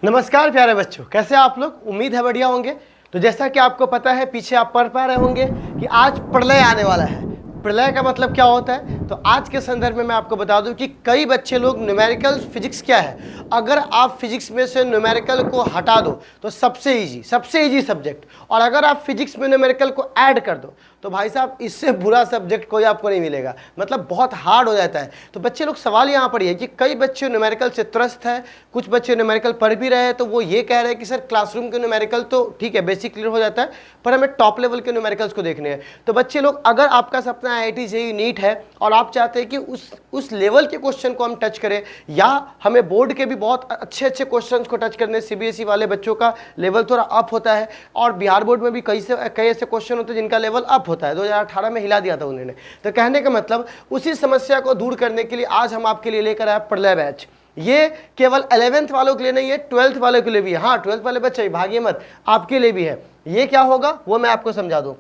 नमस्कार प्यारे बच्चों, कैसे आप लोग? उम्मीद है बढ़िया होंगे। तो जैसा कि आपको पता है, पीछे आप पढ़ पा रहे होंगे कि आज प्रलय आने वाला है। प्रलय का मतलब क्या होता है? तो आज के संदर्भ में मैं आपको बता दूं कि कई बच्चे लोग न्यूमेरिकल फिजिक्स क्या है, अगर आप फिजिक्स में से न्यूमेरिकल को हटा दो तो सबसे इजी सब्जेक्ट, और अगर आप फिजिक्स में न्यूमेरिकल को ऐड कर दो तो भाई साहब इससे बुरा सब्जेक्ट कोई आपको नहीं मिलेगा, मतलब बहुत हार्ड हो जाता है। तो बच्चे लोग, सवाल यहाँ पर है कि कई बच्चे न्यूमेरिकल से त्रस्त है, कुछ बच्चे न्यूमेरिकल पढ़ भी रहे हैं, तो वो ये कह रहे हैं कि सर क्लासरूम के न्यूमेरिकल तो ठीक है, बेसिक क्लियर हो जाता है, पर हमें टॉप लेवल के न्यूमेरिकल्स को देखने हैं। तो बच्चे लोग, अगर आपका सपना IIT JEE नीट है और आप चाहते हैं कि उस लेवल के क्वेश्चन को हम टच करें, या हमें बोर्ड के भी बहुत अच्छे क्वेश्चन को टच करने, CBSE वाले बच्चों का लेवल थोड़ा अप होता है, और बिहार बोर्ड में भी कई ऐसे क्वेश्चन होते हैं जिनका लेवल अप होता है। 2018 में हिला दिया था उन्होंने। तो कहने का मतलब, उसी समस्या को दूर करने के लिए आज हम आपके लिए लेकर आए प्रलय बैच। ये केवल 11th वालों के लिए नहीं है, 12th वालों के लिए भी है। हाँ, 12th वाले बच्चे भागिए मत, आपके लिए भी है। ये क्या होगा वो मैं आपको समझा दूं।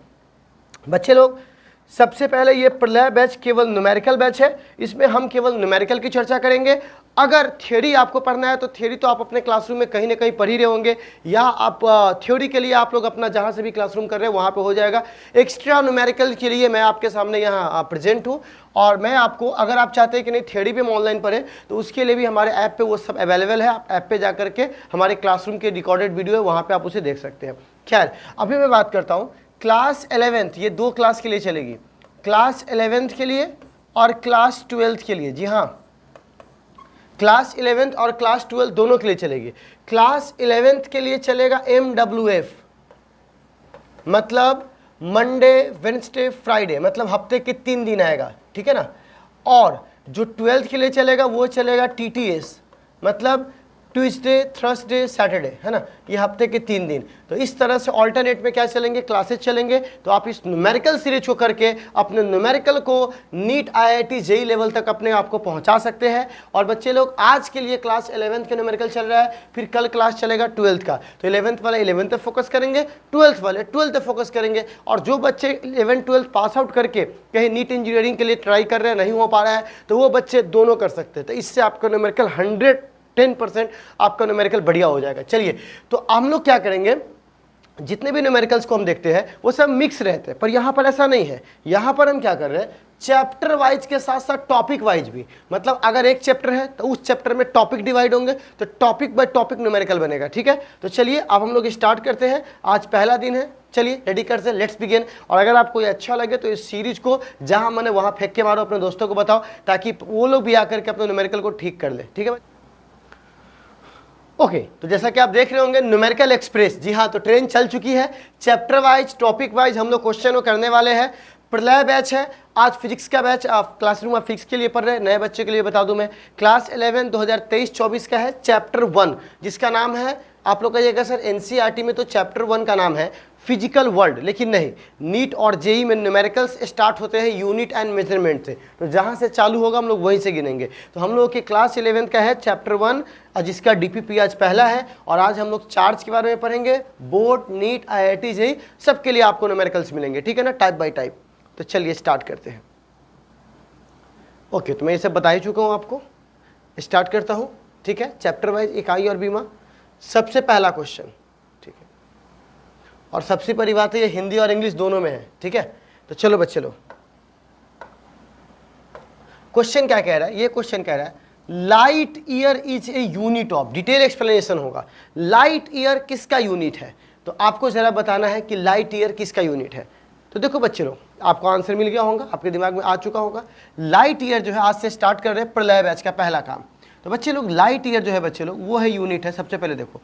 बच्चे लोग, सबसे पहले ये प्रलय बैच केवल न्यूमेरिकल बैच है, इसमें हम केवल न्यूमेरिकल की चर्चा करेंगे। अगर थ्योरी आपको पढ़ना है तो थ्योरी तो आप अपने क्लासरूम में कहीं ना कहीं पढ़ ही रहे होंगे, या आप थ्योरी के लिए आप लोग अपना जहाँ से भी क्लासरूम कर रहे हैं वहाँ पे हो जाएगा। एक्स्ट्रा न्यूमेरिकल के लिए मैं आपके सामने यहाँ प्रेजेंट हूँ, और मैं आपको, अगर आप चाहते हैं कि नहीं थ्योरी भी हम ऑनलाइन पढ़ें, तो उसके लिए भी हमारे ऐप पे वो सब अवेलेबल है। आप ऐप पे जा करके हमारे क्लासरूम के रिकॉर्डेड वीडियो है, वहाँ पर आप उसे देख सकते हैं। खैर, अभी मैं बात करता हूँ क्लास 11th, ये 2 क्लास के लिए चलेगी, क्लास 11th के लिए और क्लास 12th के लिए। जी हाँ, क्लास 11th और क्लास 12th दोनों के लिए चलेगी। क्लास 11th के लिए चलेगा MWF, मतलब मंडे वेडनेसडे फ्राइडे, मतलब हफ्ते के 3 दिन आएगा, ठीक है ना। और जो 12th के लिए चलेगा वो चलेगा TTS, मतलब ट्यूसडे थर्सडे सैटरडे, है ना, ये हफ्ते के 3 दिन। तो इस तरह से ऑल्टरनेट में क्या चलेंगे, क्लासेस चलेंगे। तो आप इस न्यूमेरिकल सीरीज को करके अपने न्यूमेरिकल को नीट IIT JEE लेवल तक अपने आप को पहुंचा सकते हैं। और बच्चे लोग, आज के लिए क्लास 11th के न्यूमेरिकल चल रहा है, फिर कल क्लास चलेगा 12th का। तो 11th वाले 11th पे फोकस करेंगे, 12th वाले 12th पे फोकस करेंगे। और जो बच्चे 11th 12th पास आउट करके कहीं नीट इंजीनियरिंग के लिए ट्राई कर रहे हैं, नहीं हो पा रहा है, तो वो बच्चे दोनों कर सकते हैं। तो इससे आपका न्यूमेरिकल 110% आपका न्यूमेरिकल बढ़िया हो जाएगा। चलिए, तो हम लोग क्या करेंगे, जितने भी न्यूमेरिकल्स को हम देखते हैं वो सब मिक्स रहते हैं, पर यहाँ पर ऐसा नहीं है। यहाँ पर हम क्या कर रहे हैं, चैप्टर वाइज के साथ साथ टॉपिक वाइज भी, मतलब अगर एक चैप्टर है तो उस चैप्टर में टॉपिक डिवाइड होंगे, तो टॉपिक बाय टॉपिक न्यूमेरिकल बनेगा। ठीक है, तो चलिए अब हम लोग स्टार्ट करते हैं। आज पहला दिन है, चलिए रेडी करते हैं, लेट्स बिगिन। और अगर आपको ये अच्छा लगे तो इस सीरीज को जहां मैंने वहां फेंक के मारो, अपने दोस्तों को बताओ, ताकि वो लोग भी आकर के अपने न्यूमेरिकल को ठीक कर ले। ठीक है ओके, तो जैसा कि आप देख रहे होंगे न्यूमेरिकल एक्सप्रेस, जी हाँ, तो ट्रेन चल चुकी है। चैप्टर वाइज टॉपिक वाइज हम लोग क्वेश्चन करने वाले हैं। प्रलय बैच है आज, फिजिक्स का बैच। आप क्लासरूम आप फिजिक्स के लिए पढ़ रहे हैं, नए बच्चे के लिए बता दूं मैं, क्लास 11 2023-24 का है, चैप्टर 1, जिसका नाम है, आप लोग कहिएगा सर NCERT में तो चैप्टर 1 का नाम है फिजिकल वर्ल्ड, लेकिन नहीं, नीट और JEE में न्यूमेरिकल्स स्टार्ट होते हैं यूनिट एंड मेजरमेंट से, तो जहाँ से चालू होगा हम लोग वहीं से गिनेंगे। तो हम लोग की क्लास 11 का है चैप्टर 1, जिसका DPP आज पहला है। और आज हम लोग चार्ज के बारे में पढ़ेंगे, बोर्ड, नीट, IIT JEE सबके लिए आपको न्यूमेरिकल्स मिलेंगे, ठीक है ना, टाइप बाई टाइप। तो चलिए स्टार्ट करते हैं। ओके, तो मैं ये सब बता ही चुका हूँ आपको, स्टार्ट करता हूँ। ठीक है, चैप्टर वाइज इकाई और बीमा। सबसे पहला क्वेश्चन, ठीक है, और सबसे बड़ी बात है ये हिंदी और इंग्लिश दोनों में है। ठीक है, तो चलो बच्चे लोग, क्वेश्चन क्या कह रहा है, ये क्वेश्चन कह रहा है light year is a unit of, detail explanation होगा, लाइट ईयर किसका यूनिट है। तो आपको जरा बताना है कि लाइट ईयर किसका यूनिट है। तो देखो बच्चे लोग, आपको आंसर मिल गया होगा, आपके दिमाग में आ चुका होगा। लाइट ईयर जो है आज से स्टार्ट कर रहे हैं प्रलय बैच का पहला काम। तो बच्चे लोग, लाइट ईयर जो है बच्चे लोग, वो है यूनिट है। सबसे पहले देखो,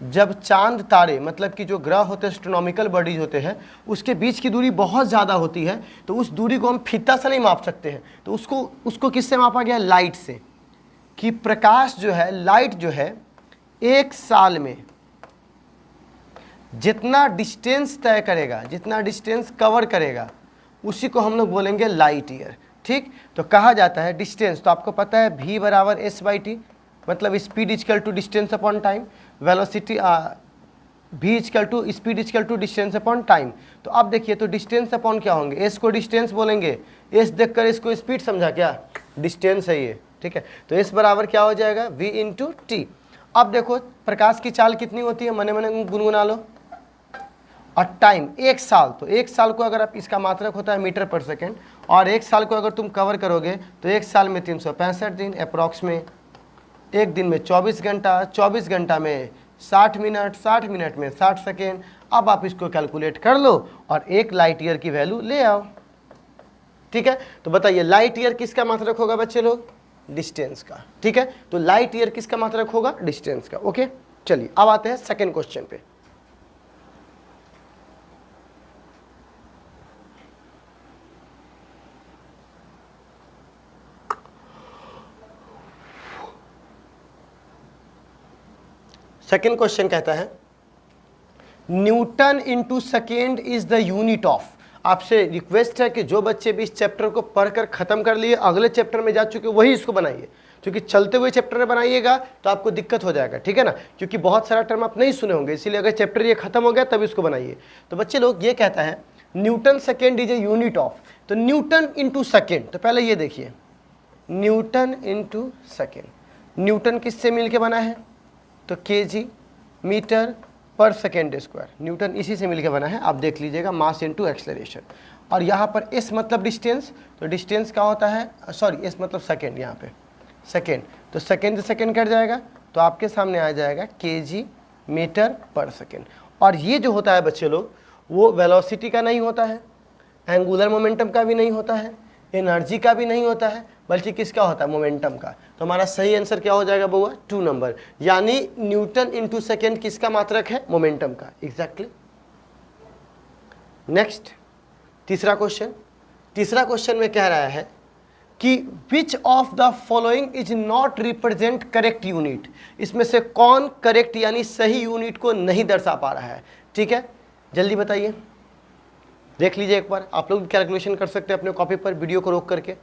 जब चांद तारे, मतलब कि जो ग्रह होते हैं, एस्ट्रोनॉमिकल बॉडीज होते हैं, उसके बीच की दूरी बहुत ज़्यादा होती है, तो उस दूरी को हम फीता से नहीं माप सकते हैं। तो उसको किससे मापा गया, लाइट से। कि प्रकाश जो है, लाइट जो है, एक साल में जितना डिस्टेंस तय करेगा, जितना डिस्टेंस कवर करेगा, उसी को हम लोग बोलेंगे लाइट ईयर। ठीक, तो कहा जाता है डिस्टेंस, तो आपको पता है V बराबर S/T, मतलब speed equal to distance upon time, velocity V equal to speed equal to distance upon time. तो अब देखिए, तो डिस्टेंस अपॉन क्या होंगे, S को डिस्टेंस बोलेंगे, S देखकर इसको स्पीड समझा क्या, डिस्टेंस है ये, ठीक है। तो इस बराबर क्या हो जाएगा v इंटू टी। अब देखो प्रकाश की चाल कितनी होती है, मने मने गुनगुना लो, और टाइम 1 साल, तो 1 साल को अगर आप, इसका मात्रक होता है मीटर पर सेकेंड, और 1 साल को अगर तुम कवर करोगे तो 1 साल में 365 दिन, अप्रॉक्स में एक दिन में 24 घंटा, 24 घंटा में 60 मिनट, 60 मिनट में 60 सेकेंड। अब आप इसको कैलकुलेट कर लो और 1 लाइट ईयर की वैल्यू ले आओ। ठीक है, तो बताइए लाइट ईयर किसका मात्रक होगा बच्चे लोग, डिस्टेंस का। ठीक है, तो लाइट ईयर किसका मात्रक होगा, डिस्टेंस का। ओके, चलिए अब आते हैं सेकंड क्वेश्चन पे। सेकेंड क्वेश्चन कहता है Newton into second is the unit of. आपसे रिक्वेस्ट है कि जो बच्चे भी इस चैप्टर को पढ़कर खत्म कर लिए, अगले चैप्टर में जा चुके, वही इसको बनाइए, क्योंकि चलते हुए चैप्टर में बनाइएगा तो आपको दिक्कत हो जाएगा। ठीक है ना, क्योंकि बहुत सारा टर्म आप नहीं सुने होंगे, इसीलिए अगर चैप्टर ये खत्म हो गया तब इसको बनाइए। तो बच्चे लोग ये कहता है Newton second is a unit of, तो न्यूटन इंटू सेकेंड, तो पहले ये देखिए न्यूटन इंटू सेकेंड, न्यूटन किससे मिल के बना है, तो केजी मीटर पर सेकेंड स्क्वायर, न्यूटन इसी से मिलकर बना है। आप देख लीजिएगा मास इनटू एक्सेलरेशन, और यहाँ पर एस मतलब डिस्टेंस, तो डिस्टेंस का होता है, सॉरी एस मतलब सेकेंड, यहाँ पे सेकेंड, तो सेकेंड से सेकेंड कट जाएगा तो आपके सामने आ जाएगा केजी मीटर पर सेकेंड। और ये जो होता है बच्चे लोग वो वेलोसिटी का नहीं होता है, एंगुलर मोमेंटम का भी नहीं होता है, एनर्जी का भी नहीं होता है, बल्कि किसका होता है, मोमेंटम का। तो हमारा सही आंसर क्या हो जाएगा बउआ, 2 नंबर, यानी न्यूटन इंटू सेकेंड किसका मात्रक है, मोमेंटम का। एग्जैक्टली। नेक्स्ट तीसरा क्वेश्चन, तीसरा क्वेश्चन में कह रहा है कि which of the following is not represent correct unit, इसमें से कौन करेक्ट यानी सही यूनिट को नहीं दर्शा पा रहा है। ठीक है, जल्दी बताइए, देख लीजिए एक बार, आप लोग कैलकुलेशन कर सकते हैं अपने कॉपी पर वीडियो को रोक करके।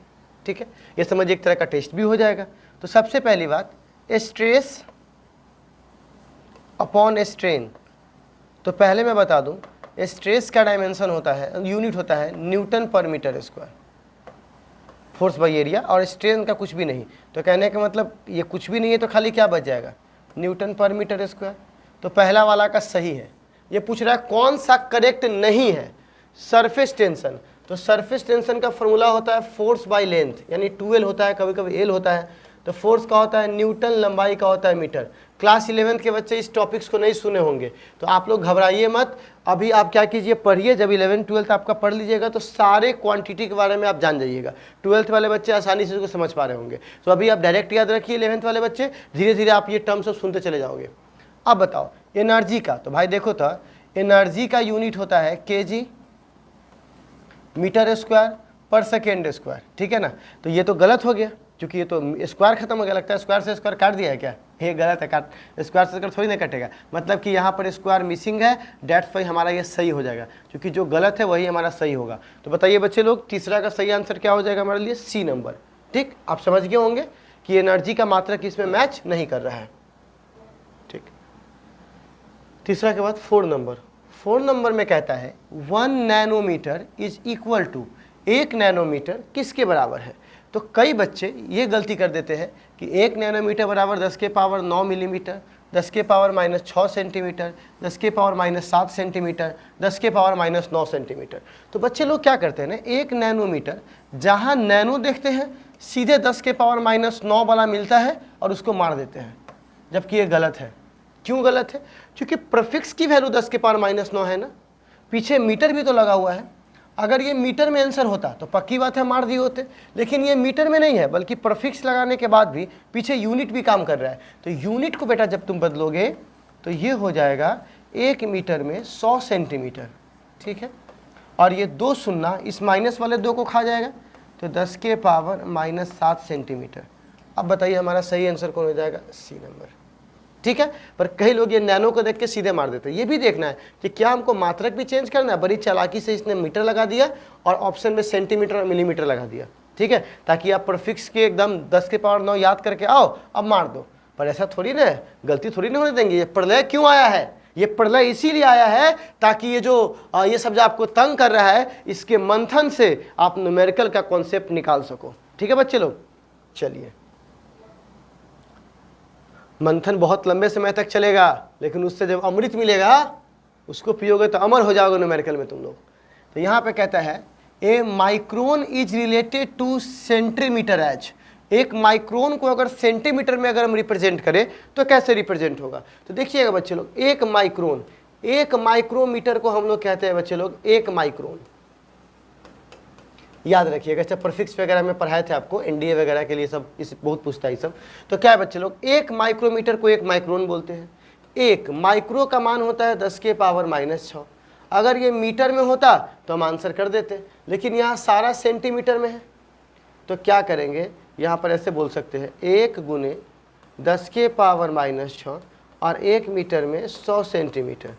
ठीक है, ये समझिए एक तरह का टेस्ट भी हो जाएगा। तो सबसे पहली बात, स्ट्रेस अपॉन स्ट्रेन, तो पहले मैं बता दूं स्ट्रेस का डायमेंशन होता है, यूनिट होता है newton per metre square, force by area, और स्ट्रेन का कुछ भी नहीं। तो कहने का मतलब ये कुछ भी नहीं है तो खाली क्या बच जाएगा, न्यूटन पर मीटर स्क्वायर। तो पहला वाला का सही है। ये पूछ रहा है कौन सा करेक्ट नहीं है, सरफेस टेंशन, तो सरफेस टेंशन का फॉर्मूला होता है फोर्स बाय लेंथ, यानी 2L होता है, कभी कभी L होता है। तो फोर्स का होता है न्यूटन, लंबाई का होता है मीटर। क्लास 11th के बच्चे इस टॉपिक्स को नहीं सुने होंगे, तो आप लोग घबराइए मत, अभी आप क्या कीजिए, पढ़िए, जब 11th 12th आपका पढ़ लीजिएगा तो सारे क्वांटिटी के बारे में आप जान जाइएगा। 12th वाले बच्चे आसानी से इसको समझ पा रहे होंगे, तो अभी आप डायरेक्ट याद रखिए, 11th वाले बच्चे धीरे धीरे आप ये टर्म सब सुनते चले जाओगे। अब बताओ एनर्जी का, तो भाई देखो तो एनर्जी का यूनिट होता है केजी मीटर स्क्वायर पर सेकेंड स्क्वायर। ठीक है ना, तो ये तो गलत हो गया, क्योंकि ये तो स्क्वायर खत्म हो गया, लगता है स्क्वायर से स्क्वायर काट दिया है क्या, ये गलत है, काट स्क्वायर से स्क्वायर थोड़ी ना कटेगा, मतलब कि यहाँ पर स्क्वायर मिसिंग है, डेट्स वाई हमारा ये सही हो जाएगा, क्योंकि जो गलत है वही हमारा सही होगा। तो बताइए बच्चे लोग तीसरा का सही आंसर क्या हो जाएगा हमारे लिए, सी नंबर। ठीक, आप समझ गए होंगे कि एनर्जी का मात्रक इसमें मैच नहीं कर रहा है। ठीक, तीसरा के बाद 4 नंबर, 4 नंबर में कहता है 1 nanometre is equal to, 1 nanometre किसके बराबर है। तो कई बच्चे ये गलती कर देते हैं कि 1 नैनोमीटर बराबर 10 के पावर 9 मिलीमीटर, 10 के पावर माइनस 6 सेंटीमीटर, 10 के पावर माइनस 7 सेंटीमीटर, 10 के पावर माइनस 9 सेंटीमीटर। तो बच्चे लोग क्या करते हैं ना, 1 नैनोमीटर जहाँ नैनो देखते हैं सीधे 10 के पावर माइनस 9 वाला मिलता है और उसको मार देते हैं, जबकि ये गलत है। क्यों गलत है, क्योंकि प्रीफिक्स की वैल्यू 10 के पावर माइनस 9 है ना, पीछे मीटर भी तो लगा हुआ है। अगर ये मीटर में आंसर होता तो पक्की बात है मार दिए होते, लेकिन ये मीटर में नहीं है, बल्कि प्रीफिक्स लगाने के बाद भी पीछे यूनिट भी काम कर रहा है। तो यूनिट को बेटा जब तुम बदलोगे तो ये हो जाएगा 1 मीटर में 100 सेंटीमीटर। ठीक है, और ये 2 शून्य इस माइनस वाले 2 को खा जाएगा, तो 10 के पावर माइनस 7 सेंटीमीटर। अब बताइए हमारा सही आंसर कौन हो जाएगा, सी नंबर। ठीक है, पर कई लोग ये नैनो को देख के सीधे मार देते हैं। ये भी देखना है कि क्या हमको मात्रक भी चेंज करना है, बड़ी चालाकी से इसने मीटर लगा दिया और ऑप्शन में सेंटीमीटर और मिलीमीटर लगा दिया। ठीक है, ताकि आप प्रीफिक्स के एकदम 10 के पावर 9 याद करके आओ अब मार दो, पर ऐसा थोड़ी ना है, गलती थोड़ी ना होने देंगे। ये प्रलय क्यों आया है, ये प्रलय इसीलिए आया है ताकि ये जो ये सब जो आपको तंग कर रहा है इसके मंथन से आप न्यूमेरिकल का कॉन्सेप्ट निकाल सको। ठीक है बच्चे लोग, चलिए मंथन बहुत लंबे समय तक चलेगा, लेकिन उससे जब अमृत मिलेगा उसको पियोगे तो अमर हो जाओगे न्यूमेरिकल में तुम लोग। तो यहाँ पे कहता है a micron is related to centimetre as. एक माइक्रोन को अगर सेंटीमीटर में अगर हम रिप्रेजेंट करें तो कैसे रिप्रेजेंट होगा? तो देखिएगा बच्चे लोग, एक माइक्रोन, एक माइक्रोमीटर को हम लोग कहते हैं बच्चे लोग एक माइक्रोन। याद रखिएगा, जब प्रीफिक्स वगैरह में पढ़ाए थे आपको, एनडीए वगैरह के लिए सब इस बहुत पूछता है ये सब। तो क्या है बच्चे लोग, एक माइक्रोमीटर को एक माइक्रोन बोलते हैं। एक माइक्रो का मान होता है 10 के पावर -6। अगर ये मीटर में होता तो हम आंसर कर देते, लेकिन यहाँ सारा सेंटीमीटर में है। तो क्या करेंगे, यहाँ पर ऐसे बोल सकते हैं 1 गुने 10 के पावर -6 और 1 मीटर में 100 सेंटीमीटर।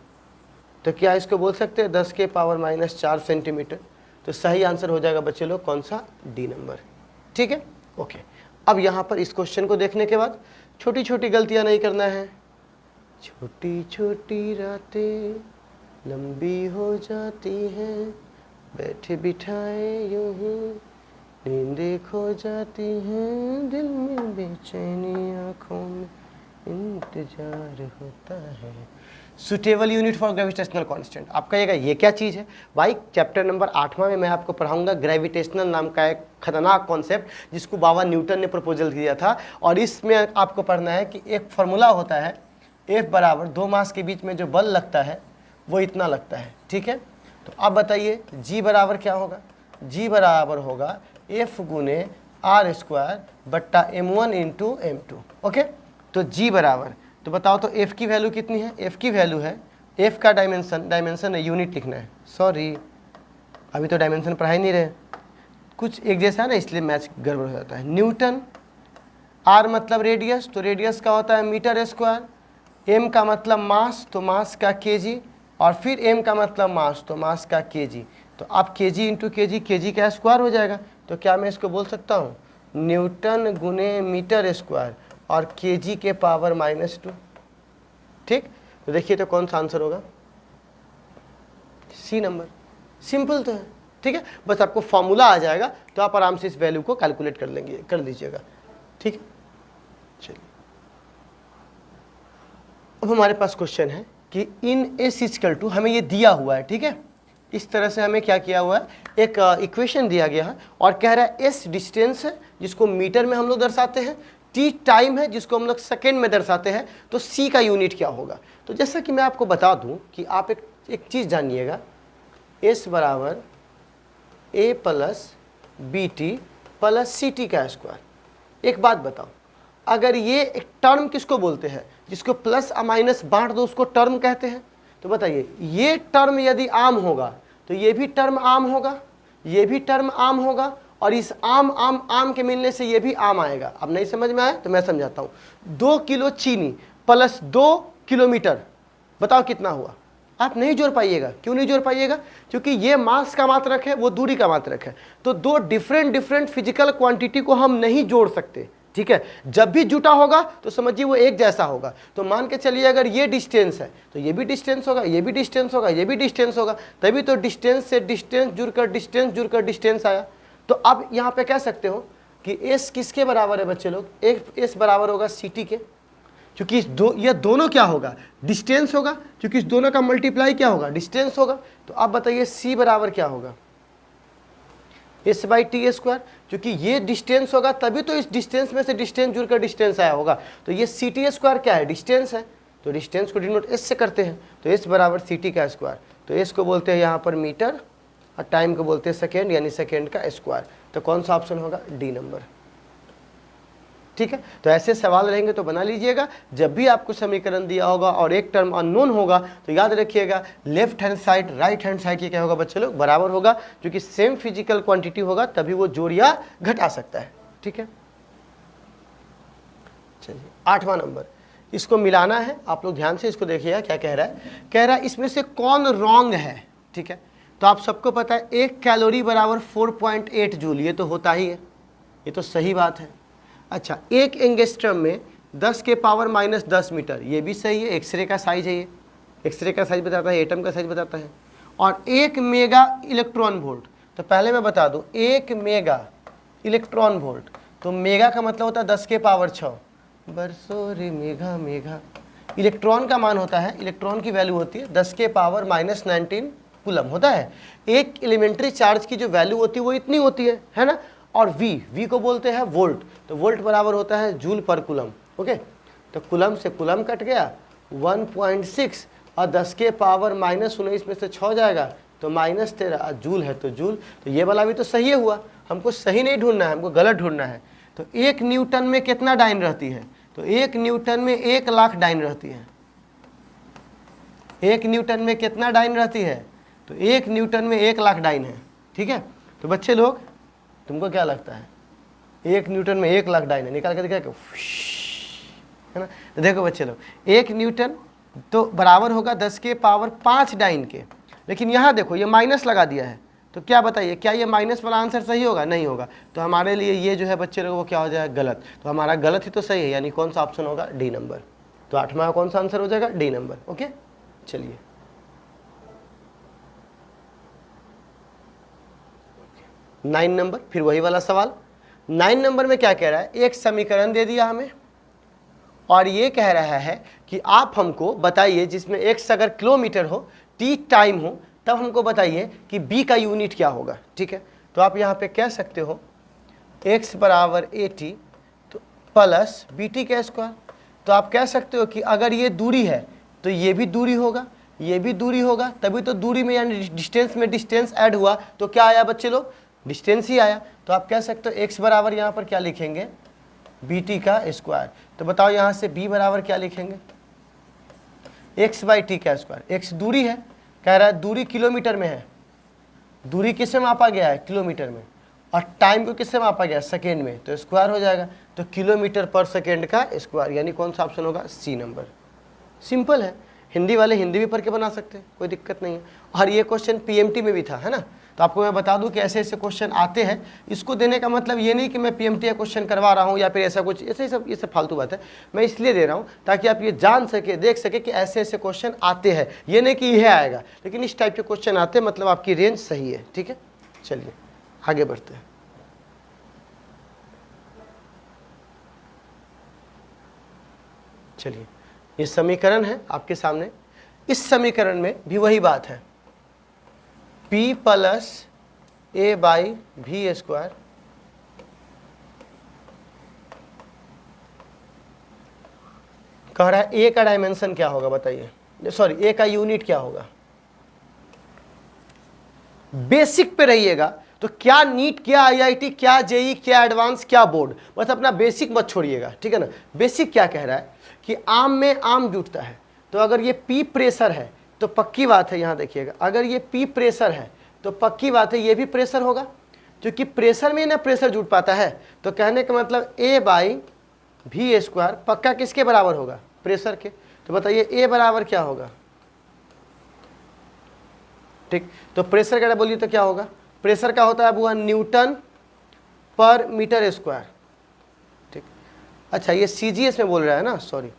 तो क्या इसको बोल सकते हैं 10 के पावर -4 सेंटीमीटर। तो सही आंसर हो जाएगा बच्चे लोग कौन सा, डी नंबर। ठीक है, ओके। अब यहाँ पर इस क्वेश्चन को देखने के बाद छोटी छोटी गलतियाँ नहीं करना है। छोटी छोटी रातें लंबी हो जाती हैं, बैठे बिठाए यूं ही नींदें खो जाती हैं, दिल में बेचैनी, आँखों में इंतजार होता है। Suitable unit for gravitational constant. आप कहिएगा ये क्या चीज़ है भाई? चैप्टर नंबर 8वां में मैं आपको पढ़ाऊंगा ग्रेविटेशनल नाम का एक खतरनाक कॉन्सेप्ट जिसको बाबा न्यूटन ने प्रपोजल किया था। और इसमें आपको पढ़ना है कि एक फार्मूला होता है, F बराबर 2 मास के बीच में जो बल लगता है वो इतना लगता है। ठीक है, तो अब बताइए G बराबर क्या होगा? G बराबर होगा F गुने R² बट्टा M1 इंटू M2। ओके, तो G बराबर, तो बताओ तो F की वैल्यू कितनी है? F की वैल्यू है, F का डायमेंशन है, यूनिट लिखना है। सॉरी, अभी तो डायमेंशन पढ़ा ही नहीं रहे, कुछ एक जैसा है ना, इसलिए मैच गड़बड़ हो जाता है। न्यूटन, R मतलब रेडियस, तो रेडियस का होता है मीटर स्क्वायर। M का मतलब मास, तो मास का केजी, और फिर M का मतलब मास, तो मास का केजी। तो अब केजी इंटू केजी, केजी का स्क्वायर हो जाएगा। तो क्या मैं इसको बोल सकता हूँ न्यूटन गुने मीटर स्क्वायर और केजी के पावर -2। ठीक, तो देखिए तो कौन सा आंसर होगा? सी नंबर। सिंपल तो है। ठीक है, बस आपको फॉर्मूला आ जाएगा तो आप आराम से इस वैल्यू को कैलकुलेट कर लेंगे, कर लीजिएगा। ठीक है, चलिए अब हमारे पास क्वेश्चन है कि इन एस इक्वल टू, हमें ये दिया हुआ है। ठीक है, इस तरह से हमें क्या किया हुआ है, एक इक्वेशन दिया गया है और कह रहा है एस डिस्टेंस है जिसको मीटर में हम लोग दर्शाते हैं, टी टाइम है जिसको हम लोग सेकेंड में दर्शाते हैं, तो सी का यूनिट क्या होगा? तो जैसा कि मैं आपको बता दूं कि आप एक चीज़ जानिएगा, एस बराबर a plus b T plus c T का स्क्वायर। एक बात बताओ, अगर ये एक टर्म किसको बोलते हैं? जिसको प्लस और माइनस बांट दो उसको टर्म कहते हैं। तो बताइए ये टर्म यदि आम होगा तो ये भी टर्म आम होगा, ये भी टर्म आम होगा, और इस आम आम आम के मिलने से ये भी आम आएगा। अब नहीं समझ में आया तो मैं समझाता हूँ। 2 किलो चीनी प्लस 2 किलोमीटर, बताओ कितना हुआ? आप नहीं जोड़ पाइएगा। क्यों नहीं जोड़ पाइएगा? क्योंकि ये मास का मात्रक है, वो दूरी का मात्रक है। तो दो डिफरेंट फिजिकल क्वांटिटी को हम नहीं जोड़ सकते। ठीक है, जब भी जुटा होगा तो समझिए वो एक जैसा होगा। तो मान के चलिए अगर ये डिस्टेंस है तो ये भी डिस्टेंस होगा, ये भी डिस्टेंस होगा, ये भी डिस्टेंस होगा, तभी तो डिस्टेंस से डिस्टेंस जुड़कर डिस्टेंस आया। तो अब यहाँ पे कह सकते हो कि एस किसके बराबर है बच्चे लोग? एस बराबर होगा सी टी के, क्योंकि ये दोनों क्या होगा? डिस्टेंस होगा, क्योंकि इस दोनों का मल्टीप्लाई क्या होगा? डिस्टेंस होगा। तो अब बताइए सी बराबर क्या होगा? एस बाई टी स्क्वायर, क्योंकि ये डिस्टेंस होगा तभी तो इस डिस्टेंस में से डिस्टेंस जुड़कर डिस्टेंस आया होगा। तो ये सी टी स्क्वायर क्या है? डिस्टेंस है, तो डिस्टेंस को डिनोट एस से करते हैं। तो एस बराबर सी टी का स्क्वायर, तो एस को बोलते हैं यहाँ पर मीटर और टाइम को बोलते हैं सेकेंड, यानी सेकेंड का स्क्वायर। तो कौन सा ऑप्शन होगा? D number. ठीक है, तो ऐसे सवाल रहेंगे तो बना लीजिएगा। जब भी आपको समीकरण दिया होगा और एक टर्म अननोन होगा तो याद रखिएगा left hand side right hand side की क्या होगा बच्चे लोग? बराबर होगा, क्योंकि सेम फिजिकल क्वांटिटी होगा तभी वो जोड़ या घटा सकता है। ठीक है, चलिए 8वां नंबर, इसको मिलाना है। आप लोग ध्यान से इसको देखिएगा क्या कह रहा है। कह रहा है इसमें से कौन रॉन्ग है? ठीक है, तो आप सबको पता है 1 कैलोरी बराबर 4.8 जूल, ये तो होता ही है, ये तो सही बात है। अच्छा, 1 एंगस्ट्रम में 10 के पावर -10 मीटर, ये भी सही है। एक्सरे का साइज है, ये एक्सरे का साइज बताता है, एटम का साइज बताता है। और 1 मेगा इलेक्ट्रॉन वोल्ट, तो पहले मैं बता दूं 1 मेगा इलेक्ट्रॉन वोल्ट, तो मेगा का मतलब होता है 10 के पावर 6, बरसो रे मेघा मेघा। इलेक्ट्रॉन का मान होता है, इलेक्ट्रॉन की वैल्यू होती है 10 के पावर -19 कूलम होता है। एक एलिमेंट्री चार्ज की जो वैल्यू होती है वो इतनी होती है ना। और वी को बोलते हैं वोल्ट, तो वोल्ट बराबर होता है जूल पर कूलम। ओके, तो कूलम से कूलम कट गया 1.6 और 10 के पावर -19 में से 6 जाएगा तो -13, जूल है तो जूल। तो ये वाला भी तो सही हुआ, हमको सही नहीं ढूंढना है, हमको गलत ढूंढना है। तो 1 न्यूटन में कितना डाइन रहती है, तो 1 न्यूटन में 1 लाख डाइन रहती है। 1 न्यूटन में कितना डाइन रहती है, तो 1 न्यूटन में 1 लाख डाइन है। ठीक है, तो बच्चे लोग तुमको क्या लगता है 1 न्यूटन में 1 लाख डाइन है, निकाल के दिखा है ना। तो देखो बच्चे लोग 1 न्यूटन तो बराबर होगा 10 के पावर 5 डाइन के, लेकिन यहाँ देखो ये माइनस लगा दिया है, तो क्या बताइए क्या ये माइनस वाला आंसर सही होगा, नहीं होगा। तो हमारे लिए ये जो है बच्चे लोग वो क्या हो जाएगा, गलत। तो हमारा गलत ही तो सही है, यानी कौन सा ऑप्शन होगा, डी नंबर। तो 8वां कौन सा आंसर हो जाएगा, डी नंबर। ओके, चलिए 9 नंबर, फिर वही वाला सवाल। 9 नंबर में क्या कह रहा है, एक समीकरण दे दिया हमें और ये कह रहा है कि आप हमको बताइए जिसमें x अगर किलोमीटर हो, t टाइम हो, तब हमको बताइए कि b का यूनिट क्या होगा। ठीक है, तो आप यहाँ पे कह सकते हो x बराबर at तो प्लस bt का स्क्वायर। तो आप कह सकते हो कि अगर ये दूरी है तो ये भी दूरी होगा, ये भी दूरी होगा, तभी तो दूरी में यानी डिस्टेंस में डिस्टेंस ऐड हुआ तो क्या आया बच्चे लोग, डिस्टेंस ही आया। तो आप कह सकते हो x बराबर यहाँ पर क्या लिखेंगे, bt का स्क्वायर। तो बताओ यहाँ से b बराबर क्या लिखेंगे, x/t का स्क्वायर। x दूरी है, कह रहा है दूरी किलोमीटर में है, दूरी किससे मापा गया है, किलोमीटर में, और टाइम को किससे मापा गया, सेकेंड में, तो स्क्वायर हो जाएगा। तो किलोमीटर पर सेकेंड का स्क्वायर, यानी कौन सा ऑप्शन होगा, सी नंबर। सिंपल है, हिंदी वाले हिंदी भी पढ़ के बना सकते हैं, कोई दिक्कत नहीं है। और ये क्वेश्चन पीएमटी में भी था, है ना। तो आपको मैं बता दूं कि ऐसे ऐसे क्वेश्चन आते हैं। इसको देने का मतलब ये नहीं कि मैं पीएमटी का क्वेश्चन करवा रहा हूं या फिर ऐसा कुछ, ऐसे ही सब फालतू बात है। मैं इसलिए दे रहा हूं ताकि आप ये जान सके, देख सके कि ऐसे ऐसे क्वेश्चन आते हैं। ये नहीं कि यह आएगा, लेकिन इस टाइप के क्वेश्चन आते हैं, मतलब आपकी रेंज सही है। ठीक है, चलिए आगे बढ़ते हैं। चलिए, ये समीकरण है आपके सामने। इस समीकरण में भी वही बात है, p प्लस a/v स्क्वायर कह रहा है a का डायमेंशन क्या होगा, बताइए, सॉरी a का यूनिट क्या होगा। बेसिक पे रहिएगा, तो क्या नीट, क्या आईआईटी, क्या जेई, क्या एडवांस, क्या बोर्ड, बस अपना बेसिक मत छोड़िएगा। ठीक है ना। बेसिक क्या कह रहा है कि आम में आम जुटता है, तो अगर ये P प्रेशर है तो पक्की बात है, यहाँ देखिएगा, अगर ये P प्रेशर है तो पक्की बात है ये भी प्रेशर होगा, क्योंकि प्रेशर में ना प्रेशर जुट पाता है। तो कहने का मतलब a/v स्क्वायर पक्का किसके बराबर होगा, प्रेशर के। तो बताइए a बराबर क्या होगा, ठीक। तो प्रेशर का बोलिए तो क्या होगा, प्रेशर का होता है बुआ न्यूटन पर मीटर स्क्वायर। ठीक, अच्छा ये सीजीएस में बोल रहा है ना, सॉरी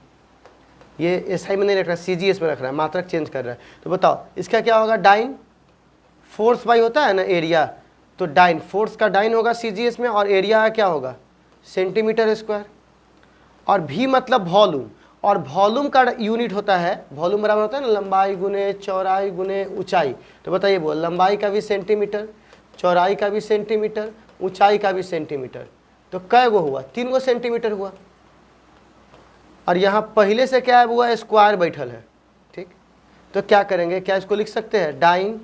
ये एसआई में नहीं रख रहा, सीजीएस में रख रहा है, मात्रक चेंज कर रहा है। तो बताओ इसका क्या होगा, डाइन, फोर्स बाई होता है ना एरिया, तो डाइन, फोर्स का डाइन होगा सीजीएस में, और एरिया क्या होगा, सेंटीमीटर स्क्वायर। और भी मतलब वॉल्यूम, और वॉल्यूम का यूनिट होता है, वॉल्यूम बराबर होता है ना लंबाई गुने चौड़ाई गुने ऊंचाई। तो बताइए वो लंबाई का भी सेंटीमीटर, चौड़ाई का भी सेंटीमीटर, ऊंचाई का भी सेंटीमीटर। तो कै गो हुआ, 3 गो सेंटीमीटर हुआ। और यहाँ पहले से क्या है हुआ, स्क्वायर बैठल है। ठीक, तो क्या करेंगे, क्या इसको लिख सकते हैं, डाइन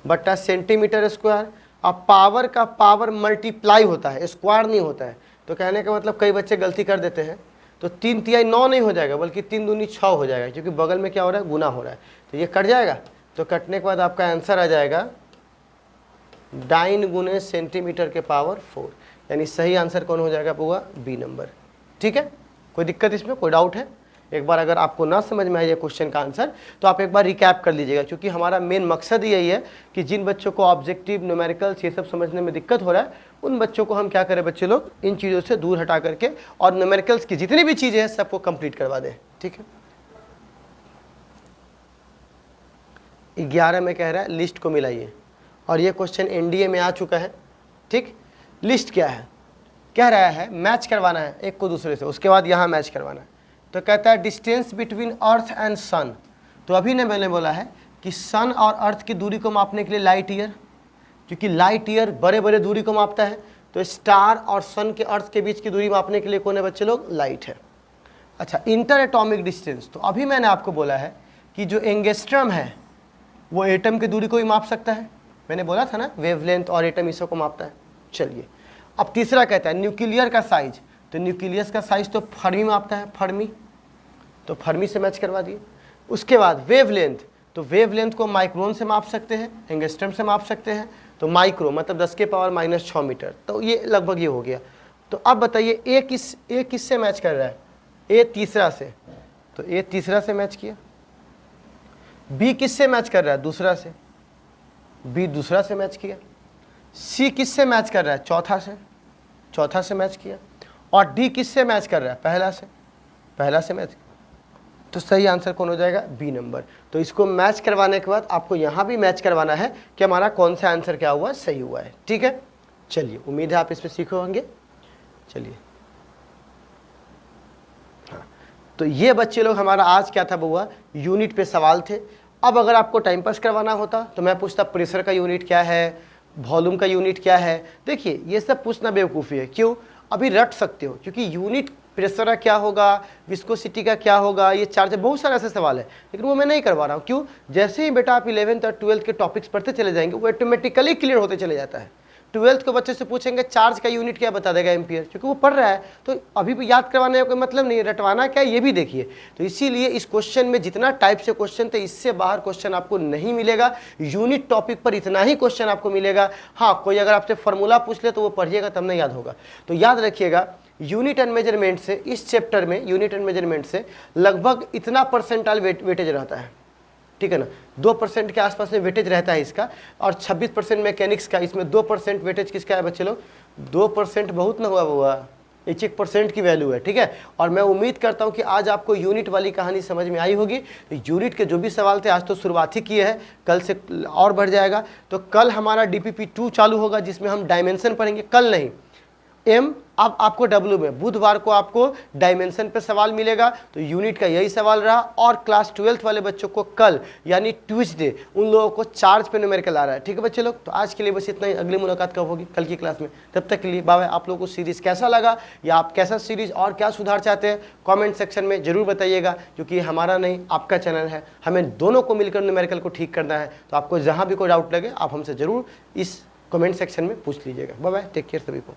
बट्टा सेंटीमीटर स्क्वायर। अब पावर का पावर मल्टीप्लाई होता है, स्क्वायर नहीं होता है। तो कहने का मतलब कई बच्चे गलती कर देते हैं, तो 3 तिहाई 9 नहीं हो जाएगा, बल्कि 3 दूनी 6 हो जाएगा, क्योंकि बगल में क्या हो रहा है, गुना हो रहा है। तो ये कट जाएगा, तो कटने के बाद आपका आंसर आ जाएगा डाइन गुने सेंटीमीटर के पावर 4, यानी सही आंसर कौन हो जाएगा पूरा, बी नंबर। ठीक है, कोई दिक्कत इसमें, कोई डाउट है। एक बार अगर आपको ना समझ में आए क्वेश्चन का आंसर तो आप एक बार रिकैप कर लीजिएगा, क्योंकि हमारा मेन मकसद यही है कि जिन बच्चों को ऑब्जेक्टिव न्यूमेरिकल्स ये सब समझने में दिक्कत हो रहा है, उन बच्चों को हम क्या करें, बच्चे लोग इन चीज़ों से दूर हटा करके और न्यूमेरिकल्स की जितनी भी चीज़ें हैं सबको कंप्लीट करवा दें। ठीक है, 11 में कह रहा है लिस्ट को मिलाइए, और ये क्वेश्चन एनडीए में आ चुका है। ठीक, लिस्ट क्या है, कह रहा है मैच करवाना है एक को दूसरे से, उसके बाद यहाँ मैच करवाना है। तो कहता है डिस्टेंस बिटवीन अर्थ एंड सन। तो अभी ने मैंने बोला है कि सन और अर्थ की दूरी को मापने के लिए लाइट ईयर, क्योंकि लाइट ईयर बड़े बड़े दूरी को मापता है, तो स्टार और सन के अर्थ के बीच की दूरी मापने के लिए कौन है बच्चे लोग? लाइट है। अच्छा, इंटर एटॉमिक डिस्टेंस, तो अभी मैंने आपको बोला है कि जो एंगस्ट्रम है वो एटम की दूरी को ही माप सकता है। मैंने बोला था ना वेवलेंथ और एटम इस को मापता है। चलिए अब तीसरा कहता है न्यूक्लियर का साइज। तो न्यूक्लियस का साइज तो फर्मी मापता है, फर्मी, तो फर्मी से मैच करवा दिए। उसके बाद वेवलेंथ, तो वेवलेंथ को माइक्रोन से माप सकते हैं, एंगस्ट्रम से माप सकते हैं, तो माइक्रो मतलब 10 के पावर -6 मीटर, तो ये लगभग ये हो गया। तो अब बताइए ए किससे मैच कर रहा है? ए तीसरा से, तो ए तीसरा से मैच किया। बी किससे मैच कर रहा है? दूसरा से, बी दूसरा से मैच किया। सी किससे मैच कर रहा है? चौथा से मैच किया। और डी किससे मैच कर रहा है? पहला से मैच। तो सही आंसर कौन हो जाएगा? B number. तो इसको मैच करवाने के बाद आपको यहाँ भी मैच करवाना है कि हमारा कौन सा आंसर क्या हुआ, सही हुआ है। ठीक है, चलिए उम्मीद है आप इस पर सीखे होंगे। चलिए हाँ, तो ये बच्चे लोग हमारा आज क्या था बुआ, यूनिट पे सवाल थे। अब अगर आपको टाइम पास करवाना होता तो मैं पूछता प्रेशर का यूनिट क्या है, वॉल्यूम का यूनिट क्या है। देखिए ये सब पूछना बेवकूफ़ी है, क्यों? अभी रट सकते हो, क्योंकि यूनिट प्रेशर का क्या होगा, विस्कोसिटी का क्या होगा, ये चार्ज, बहुत सारे ऐसे सवाल है, लेकिन वो मैं नहीं करवा रहा हूँ। क्यों? जैसे ही बेटा आप 11th और 12th के टॉपिक्स पढ़ते चले जाएंगे वो ऑटोमेटिकली क्लियर होते चले जाता है। 12th को बच्चे से पूछेंगे चार्ज का यूनिट क्या, बता देगा एम्पियर, क्योंकि वो पढ़ रहा है। तो अभी भी याद करवाने का कोई मतलब नहीं है, रटवाना क्या है ये भी देखिए। तो इसीलिए इस क्वेश्चन में जितना टाइप से क्वेश्चन थे इससे बाहर क्वेश्चन आपको नहीं मिलेगा। यूनिट टॉपिक पर इतना ही क्वेश्चन आपको मिलेगा। हाँ, कोई अगर आपसे फॉर्मूला पूछ ले तो वो पढ़िएगा तब नहीं याद होगा। तो याद रखिएगा यूनिट एंड मेजरमेंट से, इस चैप्टर में यूनिट एंड मेजरमेंट से लगभग इतना परसेंटाइल वेटेज रहता है, ठीक है ना, 2% के आसपास में वेटेज रहता है इसका, और 26% मैकेनिक्स का, इसमें 2% वेटेज किसका है बच्चे लोग? 2% बहुत ना हुआ, 1% की वैल्यू है। ठीक है, और मैं उम्मीद करता हूं कि आज आपको यूनिट वाली कहानी समझ में आई होगी। यूनिट के जो भी सवाल थे आज तो शुरुआत ही किए हैं, कल से और बढ़ जाएगा। तो कल हमारा DPP 2 चालू होगा जिसमें हम डायमेंशन पढ़ेंगे। कल नहीं, एम अब आपको W में, बुधवार को आपको डायमेंशन पे सवाल मिलेगा। तो यूनिट का यही सवाल रहा। और क्लास 12th वाले बच्चों को कल यानी ट्यूसडे उन लोगों को चार्ज पे न्यूमेरिकल आ रहा है। ठीक है बच्चे लोग, तो आज के लिए बस इतना ही। अगली मुलाकात कब होगी? कल की क्लास में। तब तक के लिए बाय बाय। आप लोगों को सीरीज़ कैसा लगा या आप कैसा सीरीज़ और क्या सुधार चाहते हैं कॉमेंट सेक्शन में जरूर बताइएगा, क्योंकि ये हमारा नहीं आपका चैनल है, हमें दोनों को मिलकर न्यूमेरिकल को ठीक करना है। तो आपको जहाँ भी कोई डाउट लगे आप हमसे ज़रूर इस कमेंट सेक्शन में पूछ लीजिएगा। बाय बाय, टेक केयर सभी को।